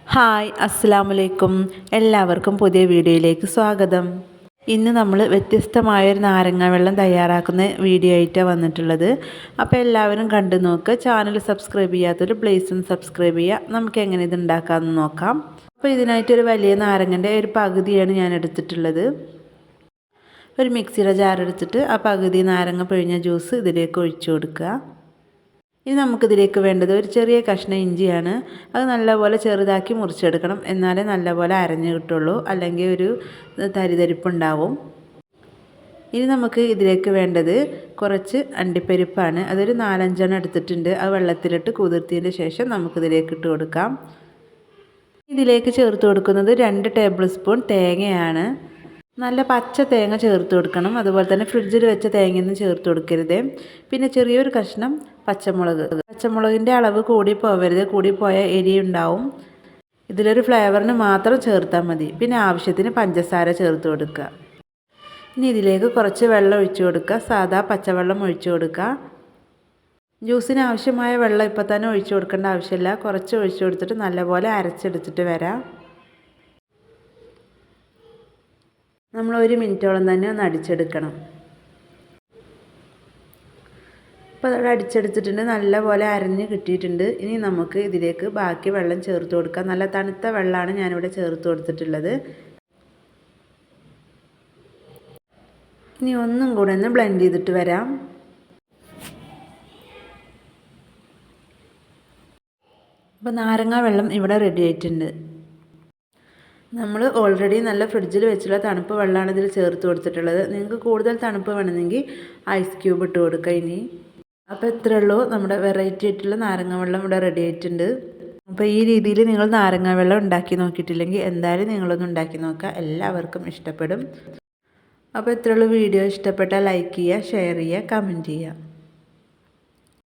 Hi അസ്സലാമലൈക്കും. എല്ലാവർക്കും പുതിയ വീഡിയോയിലേക്ക് സ്വാഗതം. ഇന്ന് നമ്മൾ വ്യത്യസ്തമായൊരു നാരങ്ങ വെള്ളം തയ്യാറാക്കുന്ന വീഡിയോ ആയിട്ടാണ് വന്നിട്ടുള്ളത്. അപ്പോൾ എല്ലാവരും കണ്ടു നോക്കുക. ചാനൽ സബ്സ്ക്രൈബ് ചെയ്യാത്തവർ പ്ലീസ് ഒന്ന് സബ്സ്ക്രൈബ് ചെയ്യുക. നമുക്ക് എങ്ങനെ ഇത് ഉണ്ടാക്കാമെന്ന് നോക്കാം. അപ്പോൾ ഇതിനായിട്ടൊരു വലിയ നാരങ്ങൻ്റെ ഒരു പകുതിയാണ് ഞാൻ എടുത്തിട്ടുള്ളത്. ഒരു മിക്സിയുടെ ജാർ എടുത്തിട്ട് ആ പകുതി നാരങ്ങ പിഴിഞ്ഞ ജ്യൂസ് ഇതിലേക്ക് ഒഴിച്ചു കൊടുക്കുക. ഇനി നമുക്കിതിലേക്ക് വേണ്ടത് ഒരു ചെറിയ കഷ്ണം ഇഞ്ചിയാണ്. അത് നല്ലപോലെ ചെറുതാക്കി മുറിച്ചെടുക്കണം, എന്നാലേ നല്ലപോലെ അരഞ്ഞു കിട്ടുള്ളൂ, അല്ലെങ്കിൽ ഒരു തരിതരിപ്പുണ്ടാവും. ഇനി നമുക്ക് ഇതിലേക്ക് വേണ്ടത് കുറച്ച് അണ്ടിപ്പരിപ്പാണ്. അതൊരു 4-5 എടുത്തിട്ടുണ്ട്. അത് വെള്ളത്തിലിട്ട് കുതിർത്തിയതിന് ശേഷം നമുക്കിതിലേക്ക് ഇട്ട് കൊടുക്കാം. ഇതിലേക്ക് ചേർത്ത് കൊടുക്കുന്നത് 2 ടേബിൾ സ്പൂൺ തേങ്ങയാണ്. നല്ല പച്ച തേങ്ങ ചേർത്ത് കൊടുക്കണം. അതുപോലെ തന്നെ ഫ്രിഡ്ജിൽ വെച്ച തേങ്ങയൊന്നും ചേർത്ത് കൊടുക്കരുത്. പിന്നെ ചെറിയൊരു കഷ്ണം പച്ചമുളകിൻ്റെ അളവ് കൂടി പോവരുത്. കൂടിപ്പോയാൽ എരി ഉണ്ടാവും. ഇതിലൊരു ഫ്ലേവറിന് മാത്രം ചേർത്താൽ മതി. പിന്നെ ആവശ്യത്തിന് പഞ്ചസാര ചേർത്ത് കൊടുക്കുക. ഇനി ഇതിലേക്ക് കുറച്ച് വെള്ളം ഒഴിച്ചു കൊടുക്കുക. സാധാ പച്ചവെള്ളം ഒഴിച്ചു കൊടുക്കുക. ജ്യൂസിന് ആവശ്യമായ വെള്ളം ഇപ്പോൾ തന്നെ ഒഴിച്ചു കൊടുക്കേണ്ട ആവശ്യമില്ല. കുറച്ച് ഒഴിച്ചു കൊടുത്തിട്ട് നല്ലപോലെ അരച്ചെടുത്തിട്ട് വരാം. നമ്മൾ 1 മിനിറ്റോളം തന്നെ ഒന്ന് അടിച്ചെടുക്കണം. അപ്പോൾ അത് അടിച്ചെടുത്തിട്ടുണ്ട്. നല്ലപോലെ അരഞ്ഞ് കിട്ടിയിട്ടുണ്ട്. ഇനി നമുക്ക് ഇതിലേക്ക് ബാക്കി വെള്ളം ചേർത്ത് കൊടുക്കാം. നല്ല തണുത്ത വെള്ളമാണ് ഞാനിവിടെ ചേർത്ത് കൊടുത്തിട്ടുള്ളത്. ഇനി ഒന്നും കൂടെ ഒന്ന് ബ്ലെൻഡ് ചെയ്തിട്ട് വരാം. അപ്പോൾ നാരങ്ങ വെള്ളം ഇവിടെ റെഡി ആയിട്ടുണ്ട്. നമ്മൾ ഓൾറെഡി നല്ല ഫ്രിഡ്ജിൽ വെച്ചുള്ള തണുപ്പ് വെള്ളമാണ് ഇതിൽ ചേർത്ത് കൊടുത്തിട്ടുള്ളത്. നിങ്ങൾക്ക് കൂടുതൽ തണുപ്പ് വേണമെങ്കിൽ ഐസ് ക്യൂബ് ഇട്ട് കൊടുക്കുക. ഇനി അപ്പോൾ ഇത്രയേ ഉള്ളൂ. നമ്മുടെ വെറൈറ്റി ആയിട്ടുള്ള നാരങ്ങ വെള്ളം ഇവിടെ റെഡി ആയിട്ടുണ്ട്. അപ്പോൾ ഈ രീതിയിൽ നിങ്ങൾ നാരങ്ങ വെള്ളം ഉണ്ടാക്കി നോക്കിയിട്ടില്ലെങ്കിൽ എന്തായാലും നിങ്ങളൊന്ന് ഉണ്ടാക്കി നോക്കുക. എല്ലാവർക്കും ഇഷ്ടപ്പെടും. അപ്പോൾ ഇത്രയേ ഉള്ളൂ. വീഡിയോ ഇഷ്ടപ്പെട്ടാൽ ലൈക്ക് ചെയ്യുക, ഷെയർ ചെയ്യുക, കമൻറ്റ് ചെയ്യുക.